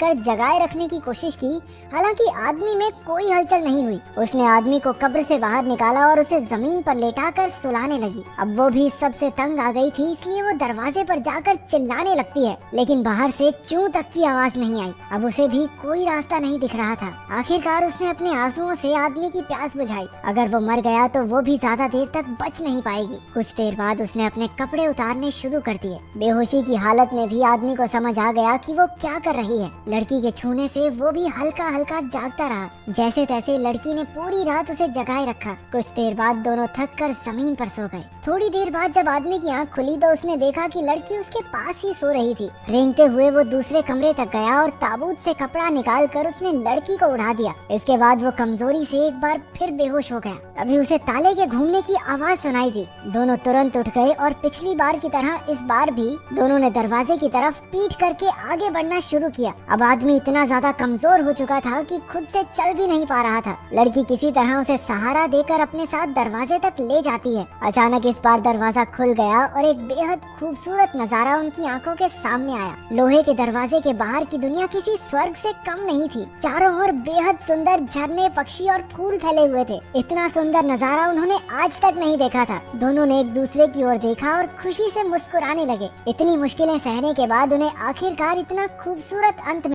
कर जगाए रखने की कोशिश की, हालांकि आदमी में कोई हलचल नहीं हुई। उसने आदमी को कब्र से बाहर निकाला और उसे जमीन पर लेटाकर सुलाने लगी। अब वो भी सबसे तंग आ गई थी, इसलिए वो दरवाजे पर जाकर चिल्लाने लगती है, लेकिन बाहर से चूं तक की आवाज नहीं आई। अब उसे भी कोई रास्ता नहीं दिख रहा था। आखिरकार उसने अपने आंसुओं से आदमी की प्यास बुझाई। अगर वो मर गया तो वो भी ज्यादा देर तक बच नहीं पाएगी। कुछ देर बाद उसने अपने कपड़े उतारने शुरू कर दिए। बेहोशी की हालत में भी आदमी को समझ आ गया कि वो क्या कर रही है। लड़की के छूने से वो भी हल्का हल्का जागता रहा। जैसे तैसे लड़की ने पूरी रात उसे जगाए रखा। कुछ देर बाद दोनों थक कर जमीन पर सो गए। थोड़ी देर बाद जब आदमी की आंख खुली तो उसने देखा कि लड़की उसके पास ही सो रही थी। रेंगते हुए वो दूसरे कमरे तक गया और ताबूत से कपड़ा निकाल कर उसने लड़की को उड़ा दिया। इसके बाद वो कमजोरी से एक बार फिर बेहोश हो गया। तभी उसे ताले के घूमने की आवाज सुनाई दी। दोनों तुरंत उठ गए और पिछली बार की तरह इस बार भी दोनों ने दरवाजे की तरफ पीठ करके आगे बढ़ना शुरू किया। अब आदमी इतना ज्यादा कमजोर हो चुका था कि खुद से चल भी नहीं पा रहा था। लड़की किसी तरह उसे सहारा देकर अपने साथ दरवाजे तक ले जाती है। अचानक इस बार दरवाजा खुल गया और एक बेहद खूबसूरत नजारा उनकी आंखों के सामने आया। लोहे के दरवाजे के बाहर की दुनिया किसी स्वर्ग से कम नहीं थी। चारों ओर बेहद सुंदर झरने, पक्षी और फूल फैले हुए थे। इतना सुंदर नजारा उन्होंने आज तक नहीं देखा था। दोनों ने एक दूसरे की ओर देखा और खुशी से मुस्कुराने लगे। इतनी मुश्किलें सहने के बाद उन्हें आखिरकार इतना खूबसूरत अंत